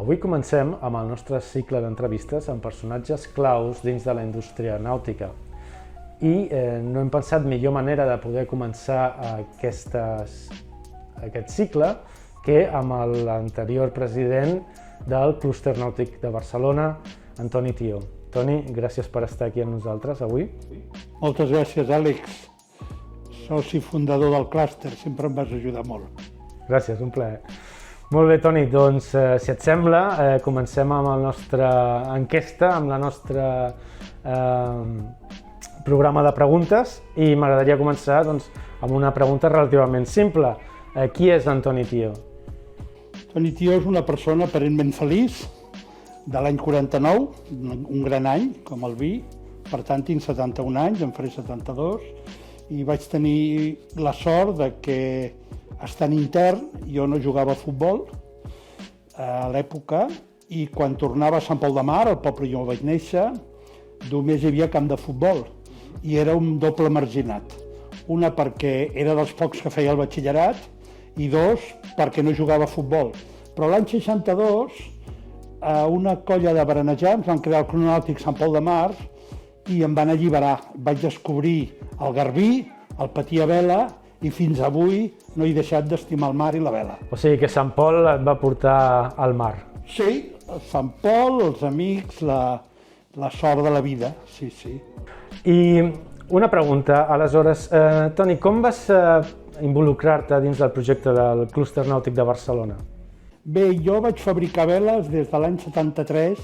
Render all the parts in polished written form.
Avui comencem amb el nostre cicle d'entrevistes amb personatges claus dins de la indústria nàutica. I no hem pensat millor manera de poder començar aquest cicle que amb l'anterior president del Clúster Nàutic de Barcelona, Antoni Tió. Toni, gràcies per estar aquí amb nosaltres avui. Moltes gràcies, Àlex. Soci fundador del clúster, sempre em vas ajudar molt. Gràcies, un plaer. Molt bé, Toni, doncs, si et sembla, comencem amb la nostra enquesta, amb la nostra programa de preguntes, i m'agradaria començar amb una pregunta relativament simple. Qui és Antoni Tió? Antoni Tió és una persona aparentment feliç, de l'any 49, un gran any, com el vi. Per tant, tinc 71 anys, en faré 72, i vaig tenir la sort de que, estant intern, jo no jugava a futbol a l'època, i quan tornava a Sant Pol de Mar, el poble on vaig néixer, només hi havia camp de futbol, i era un doble marginat. Una perquè era dels pocs que feia el batxillerat, i dos, perquè no jugava a futbol. Però l'any 62, una colla de berenejants van crear el Club Nàutic Sant Pol de Mar i em van alliberar. Vaig descobrir el garbí, el patir a vela, i fins avui no he deixat d'estimar el mar i la vela. O sigui que Sant Pol et va portar al mar. Sí, Sant Pol, els amics, la sort de la vida, sí, sí. I una pregunta, aleshores, Toni, com vas involucrar-te dins del projecte del Clúster Nàutic de Barcelona? Bé, jo vaig fabricar veles des de l'any 73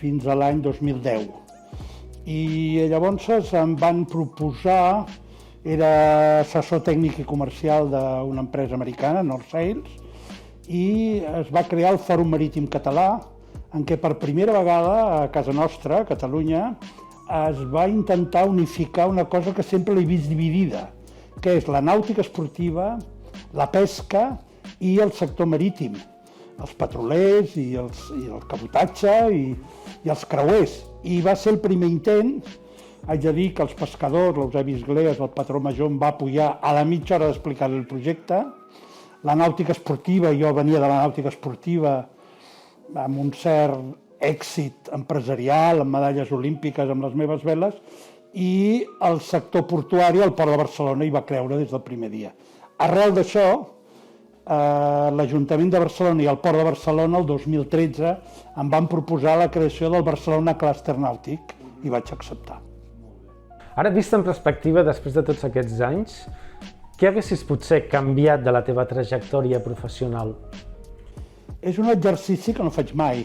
fins a l'any 2010. I llavors em van proposar, era assessor tècnic i comercial d'una empresa americana, North Sails, i es va crear el Fòrum Marítim Català, en què per primera vegada a casa nostra, a Catalunya, es va intentar unificar una cosa que sempre l'he vist dividida, que és la nàutica esportiva, la pesca i el sector marítim, els petrolers i el cabotatge i els creuers. I va ser el primer intent. Haig de dir que els pescadors, l'Eusebi Esgleas, el patró major, em va apoyar a la mitja hora d'explicar el projecte. La nàutica esportiva, jo venia de la nàutica esportiva amb un cert èxit empresarial, amb medalles olímpiques, amb les meves veles, i el sector portuari, el Port de Barcelona, hi va creure des del primer dia. Arrel d'això, l'Ajuntament de Barcelona i el Port de Barcelona, el 2013, em van proposar la creació del Barcelona Clúster Nàutic i vaig acceptar. Ara, vist en perspectiva, després de tots aquests anys, què haguessis potser canviat de la teva trajectòria professional? És un exercici que no faig mai,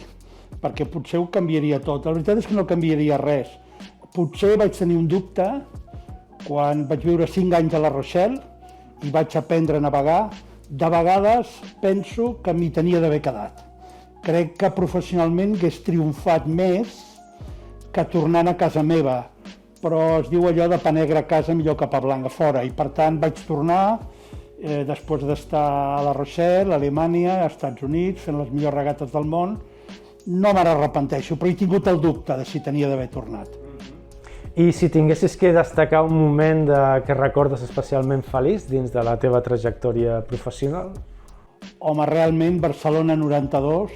perquè potser ho canviaria tot. La veritat és que no canviaria res. Potser vaig tenir un dubte quan vaig viure 5 anys a La Rochelle i vaig aprendre a navegar. De vegades penso que m'hi tenia d'haver quedat. Crec que professionalment hagués triomfat més que tornant a casa meva, però es diu allò de pa negre a casa millor que pa blanc a fora, i per tant vaig tornar després d'estar a La Rochelle, a Alemanya, als Estats Units, fent les millors regates del món. No me n'arrepenteixo, però he tingut el dubte de si tenia d'haver tornat. I si tinguessis que destacar un moment que recordes especialment feliç dins de la teva trajectòria professional? Home, realment, Barcelona 92,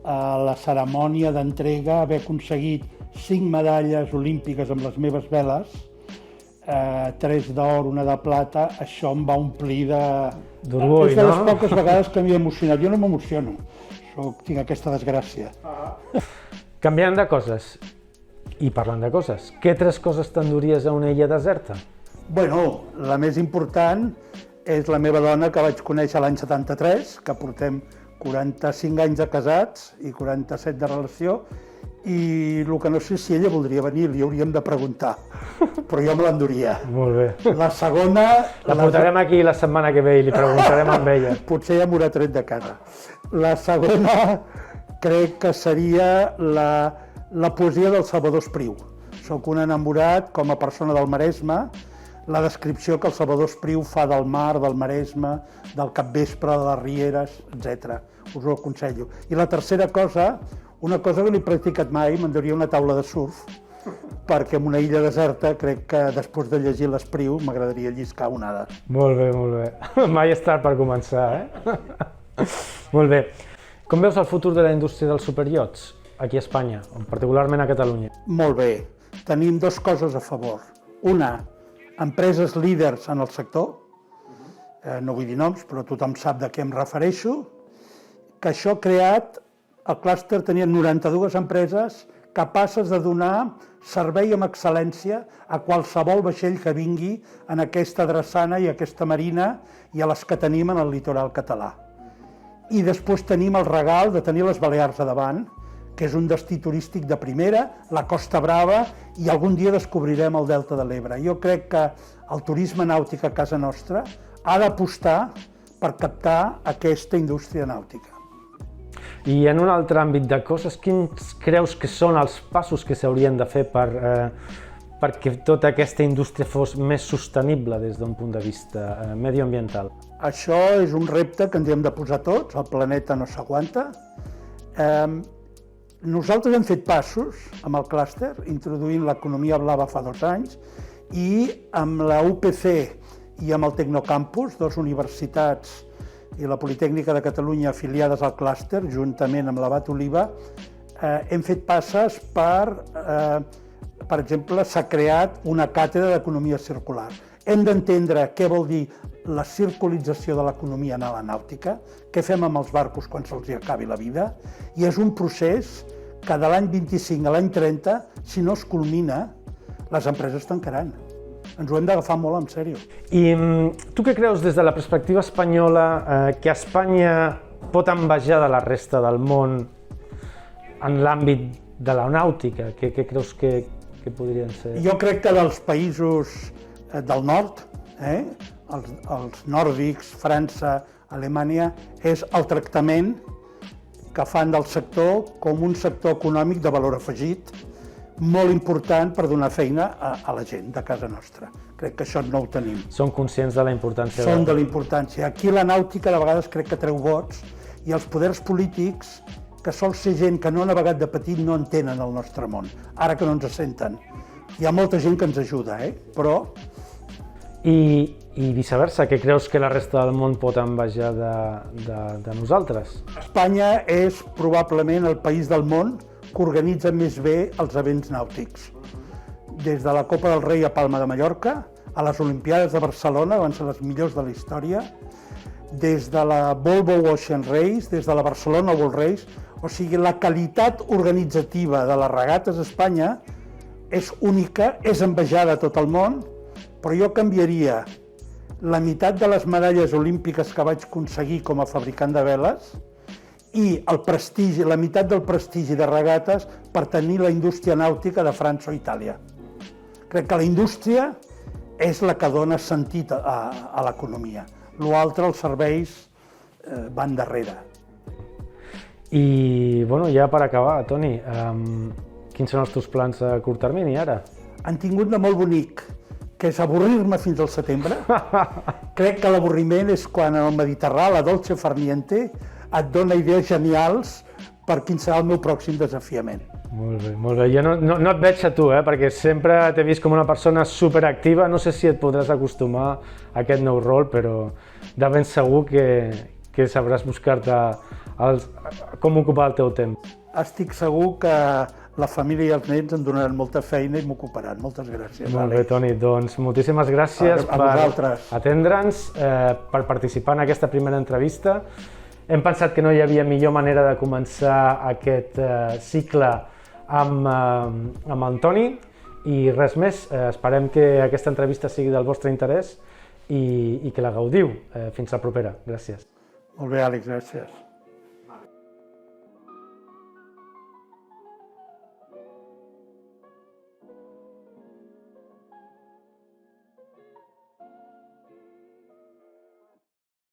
a la cerimònia d'entrega, haver aconseguit 5 medalles olímpiques amb les meves veles, 3 d'or, 1 de plata, això em va omplir d'orgull, no? És de les poques vegades que m'he emocionat. Jo no m'emociono, tinc aquesta desgràcia. Canviant de coses, i parlant de coses, què 3 coses t'enduries a una illa deserta? Bueno, la més important és la meva dona, que vaig conèixer l'any 73, que portem 45 anys de casats i 47 de relació, i el que no sé si ella voldria venir, li hauríem de preguntar, però jo me l'enduria. Molt bé. La segona... La portarem aquí la setmana que ve i li preguntarem amb ella. Potser ja m'haurà tret de casa. La segona crec que seria la poesia del Salvador Espriu. Soc un enamorat com a persona del Maresme, la descripció que el Salvador Espriu fa del mar, del Maresme, del capvespre, de les rieres, etc. Us ho aconsello. I la tercera cosa, una cosa que no he practicat mai, m'enduria una taula de surf, perquè en una illa deserta crec que després de llegir l'Espriu m'agradaria lliscar onades. Molt bé, molt bé. Mai és tard per començar, eh? Molt bé. Com veus el futur de la indústria dels superiots aquí a Espanya, particularment a Catalunya? Molt bé. Tenim dues coses a favor. Una, empreses líders en el sector, no vull dir noms, però tothom sap de què em refereixo, que això ha creat, el clúster tenia 92 empreses capaces de donar servei amb excel·lència a qualsevol vaixell que vingui en aquesta drassana i aquesta marina i a les que tenim en el litoral català. I després tenim el regal de tenir les Balears a davant, que és un destí turístic de primera, la Costa Brava, i algun dia descobrirem el Delta de l'Ebre. Jo crec que el turisme nàutic a casa nostra ha d'apostar per captar aquesta indústria nàutica. I en un altre àmbit de coses, quins creus que són els passos que s'haurien de fer perquè tota aquesta indústria fos més sostenible des d'un punt de vista mediambiental? Això és un repte que ens hi hem de posar tots, el planeta no s'aguanta. Nosaltres hem fet passos amb el clúster, introduint l'economia blava fa 2 anys, i amb la UPC i amb el Tecnocampus, dues universitats i la Politècnica de Catalunya afiliades al clúster, juntament amb l'Abat Oliva, hem fet passes per exemple, s'ha creat una càtedra d'economia circular. Hem d'entendre què vol dir la circularització de l'economia en la nàutica, què fem amb els barcos quan se'ls acabi la vida, i és un procés que de l'any 25 a l'any 30, si no es culmina, les empreses tancaran. Ens ho hem d'agafar molt en sèrio. I tu què creus des de la perspectiva espanyola que Espanya pot envejar de la resta del món en l'àmbit de la nàutica? Què creus que podrien ser? Jo crec que dels països del nord, els nòrdics, França, Alemanya, és el tractament que fan del sector com un sector econòmic de valor afegit, molt important per donar feina a la gent de casa nostra. Crec que això no ho tenim. Són conscients de la importància? Són de la importància. Aquí la nàutica de vegades crec que treu vots i els poders polítics, que sol ser gent que no ha navegat de petit, no entenen el nostre món, ara que no ens senten. Hi ha molta gent que ens ajuda, però... I viceversa, què creus que la resta del món pot envejar de nosaltres? Espanya és probablement el país del món que organitza més bé els events nàutics. Des de la Copa del Rei a Palma de Mallorca, a les Olimpiades de Barcelona, van ser les millors de la història, des de la Volvo Ocean Race, des de la Barcelona World Race, o sigui, la qualitat organitzativa de les regates a Espanya és única, és envejada a tot el món, però jo canviaria la meitat de les medalles olímpiques que vaig aconseguir com a fabricant de veles i el prestigi, la meitat del prestigi de regates per tenir la indústria nàutica de França o Itàlia. Crec que la indústria és la que dona sentit a l'economia. L'altre, els serveis, van darrere. I, ja per acabar, Toni, quins són els teus plans a curt termini ara? Han tingut de molt bonic, que és avorrir-me fins al setembre. Crec que l'avorriment és quan en el Mediterrani, la dolce far niente, et dona idees genials per quin serà el meu pròxim desafiament. Molt bé, molt bé. Jo no et veig a tu, perquè sempre t'he vist com una persona superactiva. No sé si et podràs acostumar a aquest nou rol, però de ben segur que sabràs buscar-te com ocupar el teu temps. Estic segur que la família i els nets em donaran molta feina i m'ocuparan. Moltes gràcies. Molt bé, Toni. Doncs moltíssimes gràcies per atendre'ns, per participar en aquesta primera entrevista. Hem pensat que no hi havia millor manera de començar aquest cicle amb en Toni i res més. Esperem que aquesta entrevista sigui del vostre interès i que la gaudiu. Fins la propera. Gràcies. Molt bé, Àlex, gràcies.